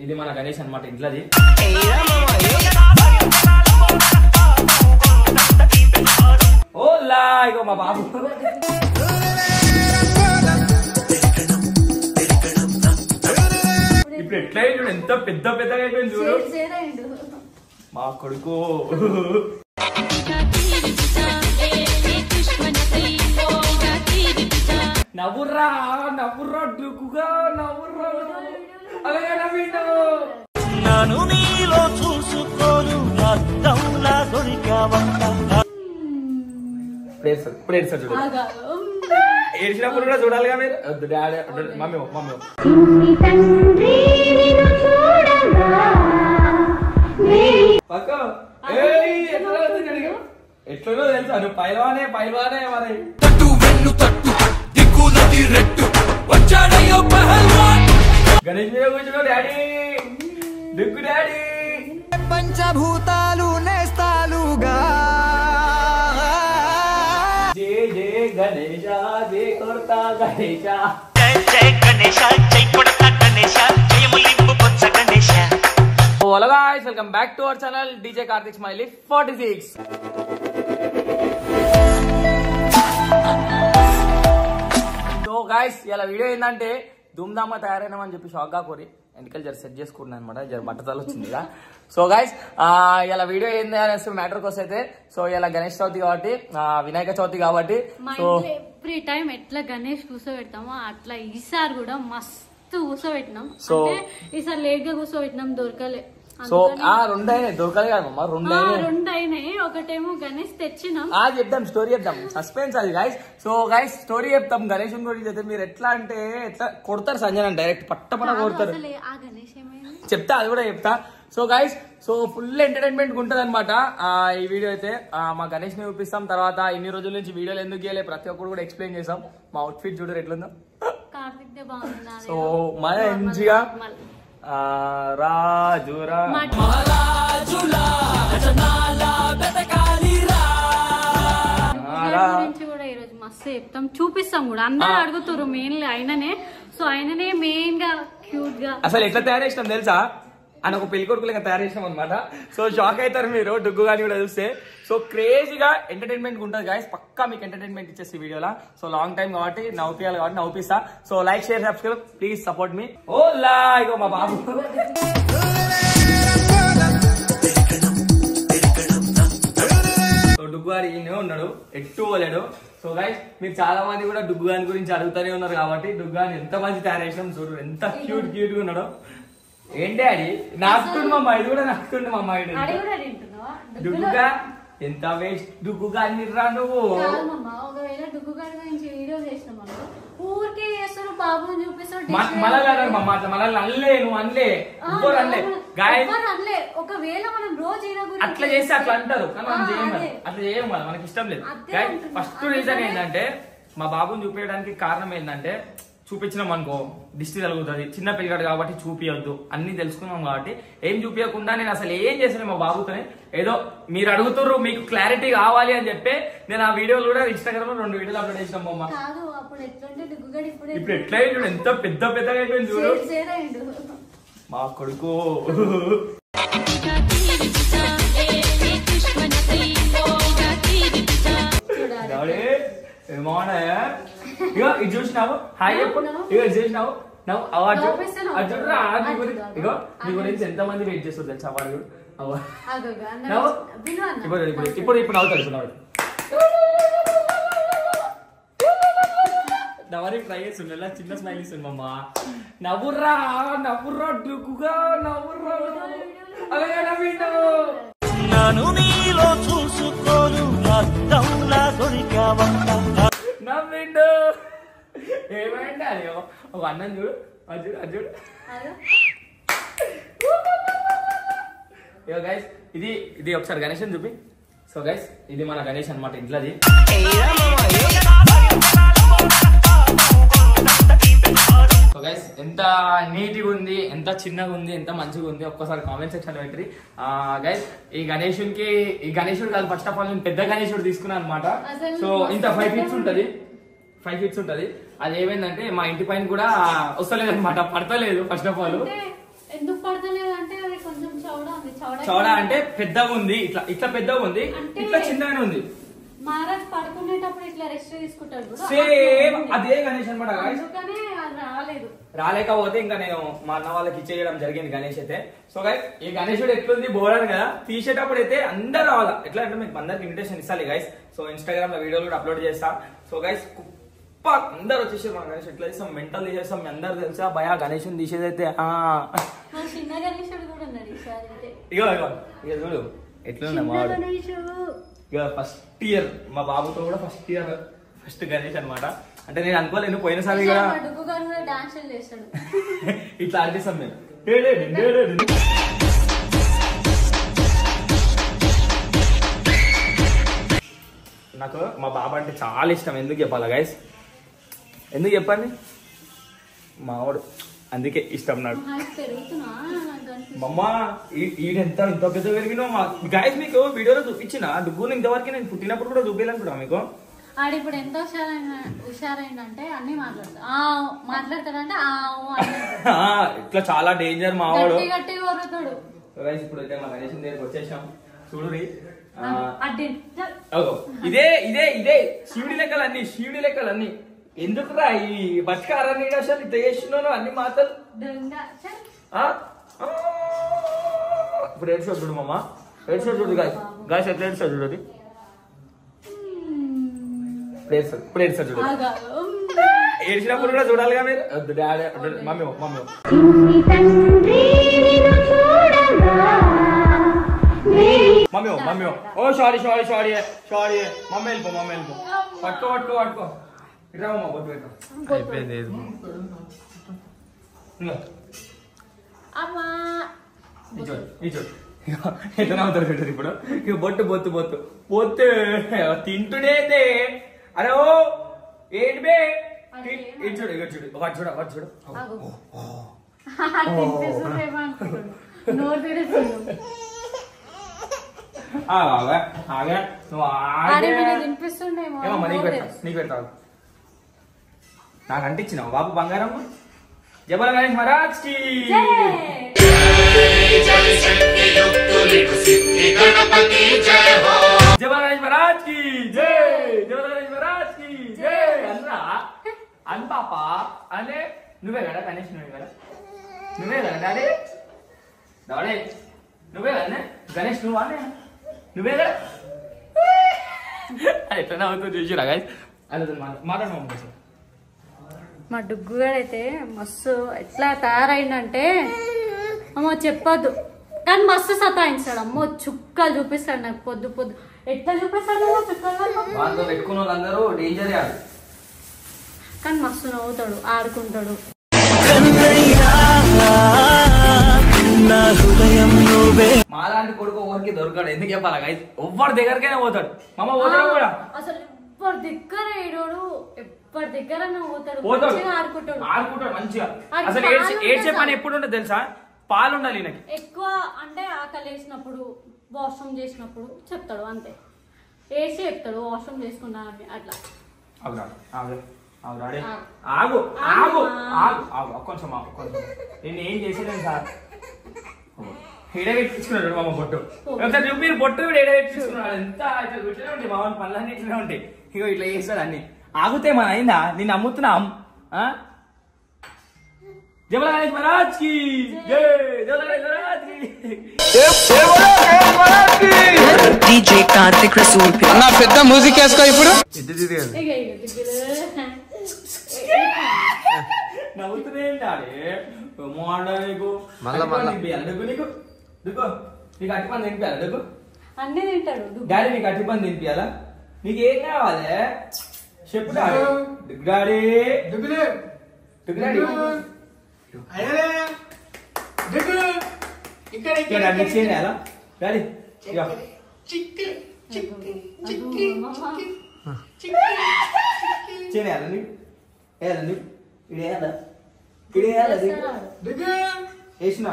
ఇది మన గణేష్ అన్నమాట ఇంట్లోది. ఓలా ఇగో మా బాబు ఇప్పుడు ఎట్లా చూడు, ఎంత పెద్ద పెద్దగా అయిపోయింది చూడు మా కొడుకు. నవ్వుర్రా నవ్వుర్రా డుక్కుగా నవ్వుర్రా అలాగే నవ్విండు. నన్ను నీలో చూసుకోను అద్దంలా దొరికావంట. ఇప్పుడు ఏడ్చాడు చూడు, ఏడ్చినప్పుడు కూడా చూడాలిగా మీరు. డాడీ మమ్మీ మమ్మీ పక్క ఎట్లనో తెలుసా నువ్వు పైలవానే పైలవానే మరి. గణేష్ మీద కూర్చున్నావు డాడీ, దిక్కు డాడీ. పంచభూతాలు నేస్తాలుగా జయ జయ గణేశ జయ కొడతా గణేశ, జయ గణేశ జై కొడతా గణేశ, జయములింపు పొచ్చ గణేశ. Hello guys, welcome back to our channel DJ Karthik smiley 46. So guys ఇలా వీడియో ఏంటంటే ధూమ్ధామ్గా తయారైనామని చెప్పి షాక్ గా కోరి ఎన్నికలు జర సెట్ చేసుకుంటున్నాను అనమాట. జర బట్టతలు వచ్చింది కదా. సో గైస్ ఇలా వీడియో ఏంది అనేసి మ్యాటర్ కోసం అయితే, సో ఇలా గణేష్ చవితి కాబట్టి వినాయక చవితి కాబట్టి సో ఎవ్రీ టైం ఎట్లా గణేష్ కూర్చోబెడతామో అట్లా ఈసారి కూడా మస్తు కూర్చోబెట్టినాం. సో ఈసారి లేట్ గా కూర్చోబెట్టినాం, దొరకలే. సో రెండు అయినాయి, దొరకలే కదమ్మా, రెండు అయినాయి. ఒకటేమో గణేష్ తెచ్చినాం, చెప్దాం స్టోరీ చెప్దాం, సస్పెన్స్ అది గైస్. సో గైస్ స్టోరీ చెప్తాం గణేష్ గురించి అయితే. మీరు ఎట్లా అంటే ఎట్లా కొడతారు సంజయ్ డైరెక్ట్ పట్టపట కొడతారు. ఆ గణేష్ ఏమైంది చెప్తా, అది కూడా చెప్తా. So guys so full entertainment ఉంటది అనమాట ఈ వీడియో అయితే. మా గణేష్ ని చూపిస్తాం. తర్వాత ఇన్ని రోజుల నుంచి వీడియోలు ఎందుకు చేయలే ప్రతి ఒక్కరు కూడా ఎక్స్ప్లెయిన్ చేసాం. మా అవుట్ఫిట్ చూడరు ఎట్లుందో. కార్తిక్ దే బాగుంది. సో మన ఎంజిగా రాజురా గురించి కూడా ఈ రోజు మస్తు చెప్తాం, చూపిస్తాం కూడా. అందరూ అడుగుతారు మెయిన్లీ ఆయననే. సో ఆయననే మెయిన్ గా క్యూట్ గా అసలు ఎట్లా తయారు చేసినాం తెలుసా, అని ఒక పెళ్లి కొడుకులుగా తయారు చేసినాం అనమాట. సో షాక్ అవుతారు మీరు డుగ్గు గాని కూడా చూస్తే. సో క్రేజీగా ఎంటర్టైన్మెంట్ ఉంటుంది గాయస్, పక్కా మీకు ఎంటర్టైన్మెంట్ ఇచ్చేసి వీడియోలా. సో లాంగ్ టైం కాబట్టి నవ్వుపియాలి కాబట్టి నవ్వుపిస్తా. So like share subscribe please support మీ. ఓలా ఇగో మా బాబు సో డుగ్గు గారు ఈయనే ఉన్నాడు, ఎట్టు పోలేడు. సో గైస్ మీరు చాలా మంది కూడా డుగ్గు గాని గురించి అడుగుతూనే ఉన్నారు కాబట్టి డుగ్గు గాని ఎంత మంచి తయారు చేసినాం చూడు, ఎంత క్యూట్ క్యూట్ గా ఉన్నాడు. ఏంటి అది నాకుతుండు మా అమ్మాయి, ఇది కూడా నాకుతుండు మా అమ్మాయి. డుగ్గుగా ఎంత వేస్ట్ డుగ్గుగా నిర్రా నువ్వు. ఒకవేళ డుగ్గు గారి గురించి వీడియో చేసినాం ఊరికే చేస్తారు, బాబుని చూపిస్తారు. మనల్ని అనలే, నువ్వు అనలే, ఇంకోరు అనలే. ఒకవేళ మనం రోజు అట్లా చేస్తే అట్లా అంటారు కానీ మనం చేయము, అట్లా చేయము కదా, మనకి ఇష్టం లేదు. ఫస్ట్ రీజన్ ఏంటంటే మా బాబుని చూపించడానికి కారణం ఏంటంటే చూపించినాం అనుకో దిష్టి తగులుతుంది, చిన్న పిల్లగాడు కాబట్టి చూపియొద్దు అన్ని తెలుసుకున్నాం కాబట్టి. ఏం చూపించకుండా నేను అసలు ఏం చేసాను మా బాబుతోనే. ఏదో మీరు అడుగుతుర్రు మీకు క్లారిటీ కావాలి అని చెప్పి నేను ఆ వీడియోలు కూడా ఇన్స్టాగ్రామ్ లో 2 వీడియోలు అప్లోడ్ చేసినాం అమ్మ. ఇప్పుడు ఎట్లా చూడు, ఎంత పెద్ద పెద్దగా అయిపోయింది చూడు మా కొడుకు. ఇగో ఇది చూసినావు, హాయ్ చెప్పు. ఇగో ఇది చూసినావు, నవ్వు అవార్డు అర్జున్ ఇగో నీ గురించి ఎంత మంది వెయిట్ చేస్తారు తెలుసు అవార్డు. ఇప్పుడు ఇప్పుడు అవుతాడు నవ్వరికి ట్రై చేస్తుండే చిన్న స్మైల్ ఇస్తుందమ్మా. నవ్వుర్రా నవ్వుర్రా డుక్కుగా నవ్వుర్రా అలాగే నవ్విండు. నన్ను నీలో చూసుకోను అద్దంలా దొరికావంట. నవ్విండు ఏమైంది అది ఒక అన్నం చూడు, అర్జుడు అర్జుడు. ఇగో గైస్ ఇది ఇది ఒకసారి గణేష్ అని చూపి. సో గైస్ ఇది మన గణేష్ అనమాట ఇంట్లోది. సో గైస్ ఎంత నీట్గా ఉంది, ఎంత చిన్నగా ఉంది, ఎంత మంచిగా ఉంది ఒక్కసారి కామెంట్ సెక్షన్ లో పెట్టి. గైస్ ఈ గణేశుడు కాదు, ఫస్ట్ ఆఫ్ ఆల్ నేను పెద్ద గణేశుడు తీసుకున్నాను అనమాట. సో ఇంత 5 ఫీట్స్ ఉంటది, 5 ఫీట్స్ ఉంటది. అది ఏమైందంటే మా ఇంటి పైన కూడా వస్తలేదు అనమాట, పడతలేదు. ఫస్ట్ ఆఫ్ ఆల్ చౌడా అంటే పెద్దగా ఉంది, ఇట్లా ఇట్లా పెద్దగా ఉంది, ఇట్లా చిన్నగానే ఉంది. మహారాజ్ పడుకునేటప్పుడు ఇట్లా రెస్ట్ తీసుకుంటాడు సేమ్ అదే గణేష్ అనమాట. రాలేదు, రాలేకపోతే ఇంకా నేను మా అన్న వాళ్ళకి ఇచ్చేయడం జరిగింది గణేష్ అయితే. సో గైస్ ఈ గణేశుడు ఎట్లుంది బోరాడు కదా, తీసేటప్పుడు అయితే అందరు రావాలా. ఎట్లా అంటే మీకు అందరికి ఇన్విటేషన్ ఇస్తాను గైస్. సో ఇన్స్టాగ్రామ్ లో వీడియోలు కూడా అప్లోడ్ చేస్తా. సో గైస్ కుప్ప అందరు వచ్చేసారు మన గణేష్. ఎట్లా చేస్తాం మెంటల్ తీసేస్తాం, మీ అందరు తెలుసా భయ గణేషుని తీసేదైతే. చిన్న గణేశుడు కూడా ఉన్నాడు ఇగో ఇగో ఇక చూడు ఎట్లున్నా మావాడు. ఇక ఫస్ట్ ఇయర్ మా బాబుతో కూడా ఫస్ట్ గణేష్ అనమాట. అంటే నేను అనుకోలేను పోయినసారి కూడా డాన్స్ చేస్తాడు ఇట్లా ఆడిస్తాం మేము. నాకు మా బాబు అంటే చాలా ఇష్టం. ఎందుకు చెప్పాలా గైస్, ఎందుకు చెప్పండి, మావాడు అందుకే ఇష్టం నాకు. మమ్మా ఈడెంత ఇంత పెద్ద పెరిగినా మా గైస్ మీకు వీడియోలో చూపించిన డుగ్గుని ఇంతవరకు నేను పుట్టినప్పుడు కూడా చూపించాలనుకుంటా మీకు. ఆడిప్పుడు ఎంత హుషారైందంటే అన్ని మాట్లాడతాడంటే ఇట్లా చాలా డేంజర్ మావాడు. గట్టిగా వరుతాడు. ఇప్పుడు అయితే మా గణేష్ దగ్గరికి వచ్చేసాం చూడు. ఇదే ఇదే ఇదే శివుడి లెక్కలన్నీ ఎందుకురా ఈ బతకారని అసలు ఇంత చేస్తున్నాను అన్ని మాటలు. ఇప్పుడు ఏడ్చో చూడు మమ్మ, ఏడ్చో చూడు గాయస్ ఎట్లా ఏడ్చో చూడు. అది ఇప్పుడు ఏడ్చో చూడు. ఏడ్చినప్పుడు కూడా చూడాలిగా మీరు. డాడీ మమ్మీ మమ్మీ ఓ సారీ మమ్మీ వెళ్ళిపో పట్టుకో ఇట్లా అయిపోయింది. ఎట్లా నవ్వుతారు చూడరు ఇప్పుడు. ఇక బొట్టు తింటునే. అరే ఓ ఏంటి బే ఇటు చూడు వాడు చూడు. నీకు పెడతావు నాకు అంటించినావు బాబు బంగారం. జబల గణేష్ మహారాజ్ కి జబల గణేష్ మహారాజ్ కి జై, జబల గణేష్ మహారాజ్ కి జై అన్నా అన్ పాప అంటే నువ్వే కదా గణేష్, నువ్వే కదా డాడీ నువ్వే కదా గణేష్, నువ్వే కదా. ఎట్లా నవ్వుతుంది చూసిరా గైస్. అలా మాట్లాడమా కోసం. మా డుగ్గుగాడైతే మస్తు ఎట్లా తయారైందంటే అమ్మో చెప్పొద్దు, కానీ మస్తు సతాయిస్తాడు. అమ్మో చుక్కలు చూపిస్తాడు నాకు పొద్దు ఎట్లా చూపిస్తాడు చుక్కలు పెట్టుకున్న వాళ్ళందరూ డేంజర్. కానీ మస్తు నవ్వుతాడు, ఆడుకుంటాడు. మాలాంటి కొడుకు ఎవరికి దొరకడు. ఎందుకు చెప్పాలా గైస్, ఎవ్వరి దగ్గరకైనా పోతాడు. మమ్మ పోతాడు కూడా అసలు ఎవ్వరి దగ్గర ఏడోడు, ఎవ్వరి దగ్గర ఆడుకుంటాడు మంచిగా. అసలు ఏడ్చే పని ఎప్పుడు ఉండదు తెలుసా, పాలు ఉండాలి నాకు ఎక్కువ. అంటే ఆకలి వేసినప్పుడు, వాష్రూమ్ చేసినప్పుడు చెప్తాడు అంతే. వేసి చెప్తాడు వాష్రూమ్ చేసుకున్నా అని అట్లా. ఆగు కొంచెం నేను ఏం చేసేది సార్. ఎడబెట్టించుకున్నాడు మామ బొట్టు. మీరు బొట్టు ఎడబెట్టించుకున్నాడు. ఎంత ఇట్లా ఉంటాయి మామూలు పనులన్నీ ఇట్లా ఉంటాయి. ఇగో ఇట్లా చేస్తాడు అన్ని. ఆగుతే మన అయిందా, నేను అమ్ముతున్నాం. జబల గణేష్ మహారాజ్ కి జై, జబల గణేష్ మహారాజ్ కి DJ కార్తిక్ రసూల్ పే నా పెద్ద మ్యూజిక్ వేసుకో ఇప్పుడు. నవ్వుతూనే ఉంటాడే నీకు. నీకు అట్టిపని తినిపించాలా నీకు? అన్ని తింటాడు డాడీ. నీకు అట్టిపని తినిపించాలా? నీకేం కావాలి చెప్పు డాడీ. డాడీ చేయాలా డాడీ? చేయాలా నీకు? వేయాలా నీకు? ఇడేయాలా? ఇడేయాలా వేసిన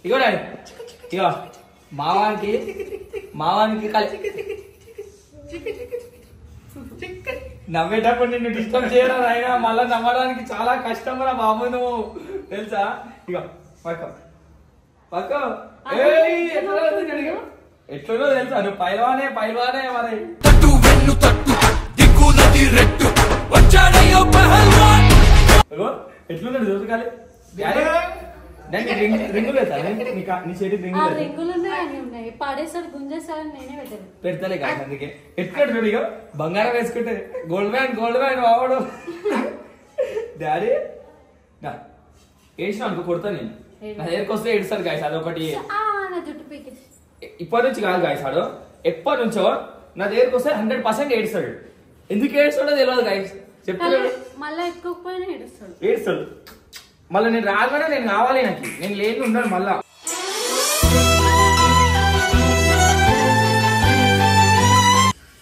ఇగో డాడీ. ఇగో మావానికి నవ్వేటప్పుడు నిన్ను డిస్టర్బ్ చేయరా ఆయన. మళ్ళా నవ్వడానికి చాలా కష్టం రా బాబు నువ్వు తెలుసా. ఇగో పక్క పక్క ఎట్లనో తెలుసా నువ్వు పైల్వానే మరి ఎట్లున్నాడు చూసుకోవాలి రింగులు నీ చేతికి రింగులు ఉన్నాయి పడేసాడు గుంజేసాడు నేనే పెట్టాను పెడతలే కాదు అందుకే ఎట్లా ఇక బంగారం వేసుకుంటే గోల్డ్ మ్యాన్ వాడు డాడీ ఏడ్చిన అనుకో కొడతా నేను నా దగ్గరికి వస్తే ఏడుస్తాడు గాయస్ అదొకటి జుట్టు పీకి ఇప్పటి నుంచి కాదు గాయస్ ఆడు ఎప్పటి నుంచో నా దగ్గరికి వస్తే 100% ఏడుస్తాడు ఎందుకు ఏడుస్తాడో తెలియదు గాయస్ చెప్తాడు మళ్ళీ ఎత్తుకోకపోయినా ఏడుస్తాడు మళ్ళీ నేను రాగానే నేను కావాలి నాకు నేను లేని ఉన్నాను మళ్ళా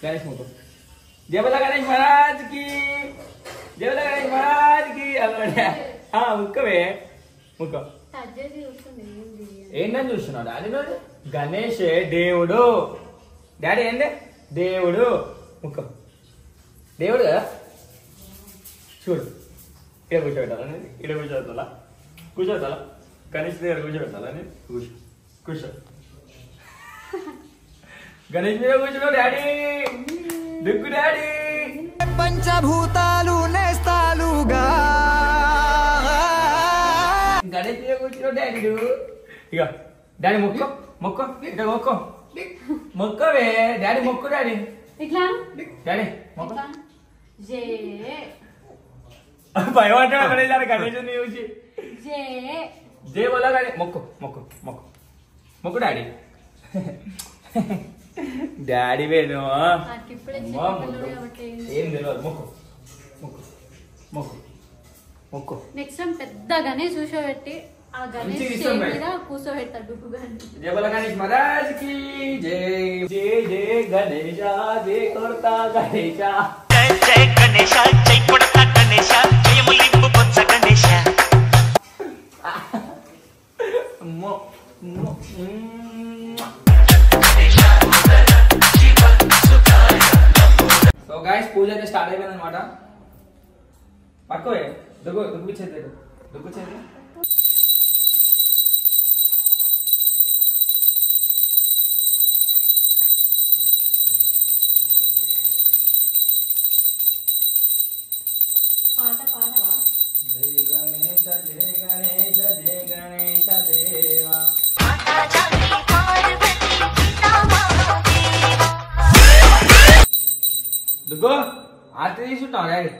గణేష్ ముఖం జబల గణేష్ మహారాజ్ కి ముక్కవే ముక్క ఏంటని చూస్తున్నావు డాడీ గణేష్ దేవుడు డాడీ ఏంటి దేవుడు ముక్క దేవుడు కదా చూడు ఇక్కడ కూర్చోబెట్టాలా గణేష్ దగ్గర కూర్చోబెట్టాలా కూర్చో గణేష్ మీద కూర్చో డాడీ దుక్కు డాడీ పంచభూతాలు నేస్తాలుగా గణేష్ మీద కూర్చున్నావు డాడీ ఇక డాడీ మొక్క ఇక మొక్కవే డాడీ మొక్కు డాడీ ఇట్లా డాడీ మొక్క భయపడ్డాడు గణేష్ చూసి జే బోలా డాడీ మొక్కు డాడీ డాడీ వేణు ఏం తెలియదు మొక్కు నెక్స్ట్ టైం పెద్ద గణేష్ కూర్చోబెట్టి ఆ గణేష్ మీద కూర్చోబెట్టాడు జై బోలా గణేష్ మహారాజ్ కి జై గణేశ జై కొడతా గణేశ జై గణేశ జై కొడతా గణేశ జయములింపు పొచ్చ గణేశ సో గైస్ పూజ అయితే స్టార్ట్ అయిపోయింది అనమాట పక్కవే దుగ్గు చేతి పాట పాడవా జై గణేశ దేవా దుగ్గు ఆర్తి తీసుకుంటాం డాడీ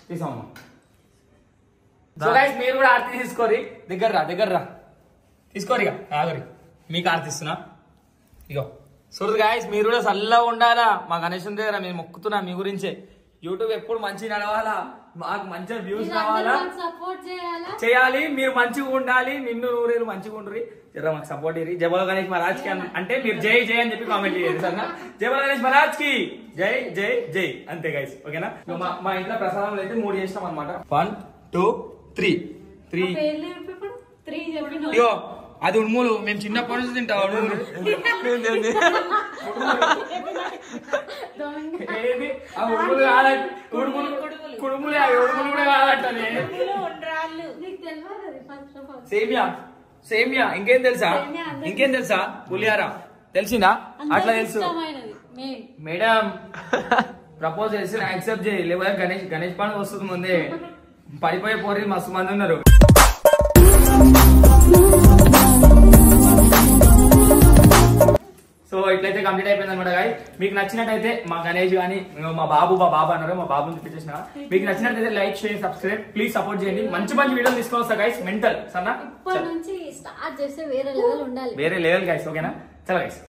తీసాము సో గైస్ మీరు కూడా ఆర్తి తీసుకోరి దగ్గర రా తీసుకోరు ఇక ఆగరి మీకు ఆర్తి ఇస్తున్నా ఇగో చూడదు గాయస్ మీరు కూడా చల్లగా ఉండాలా మా గణేశం దగ్గర మేము మొక్కుతున్నా మీ గురించే యూట్యూబ్ ఎప్పుడు మంచి నడవాలా మాకు మంచిగా వ్యూస్ రావాలా చేయాలి మీరు మంచిగా ఉండాలి నిన్ను నూరేళ్ళు మంచిగా ఉండ్రి జర మాకు సపోర్ట్ ఇయ్యి జై బోలో గణేష్ మహారాజ్ కి అంటే మీరు జై అని చెప్పి కామెంట్ చేయండి సరేనా జై బోలో గణేష్ మహారాజ్ కి జై అంతే గైస్ ఓకేనా మా ఇంట్లో ప్రసాదం అయితే 3 చేసినాం అనమాట 1 2 3 అయ్యో అది ఉడుములు మేము చిన్నప్పటి నుంచి తింటాం ఉడుములు కాదంటే కుడుములే ఉడుములు కూడా కాదంటే సేమియా ఇంకేం తెలుసా పులిహారా తెలిసిందా అట్లా తెలుసు మేడం ప్రపోజ్ చేసి యాక్సెప్ట్ చేయి లేకపోతే గణేష్ పండుగ వస్తుంది ముందే పడిపోయే పోరి మస్తు మంది ఉన్నారు సో ఇట్లయితే కంప్లీట్ అయిపోయింది అనమాట గాయ్ మీకు నచ్చినట్టయితే మా గణేష్ గానీ మా బాబు అన్నారు మా బాబుని చూపించేసిన మీకు నచ్చినట్టయితే like share subscribe please support చేయండి మంచి వీడియోలు తీసుకొని వస్తా గైస్ మెంటల్ సన్నా ఇప్పటి నుంచి స్టార్ట్ చేస్తే వేరే లెవెల్ ఉండాలి వేరే లెవెల్ గైస్ ఓకేనా చలో గైస్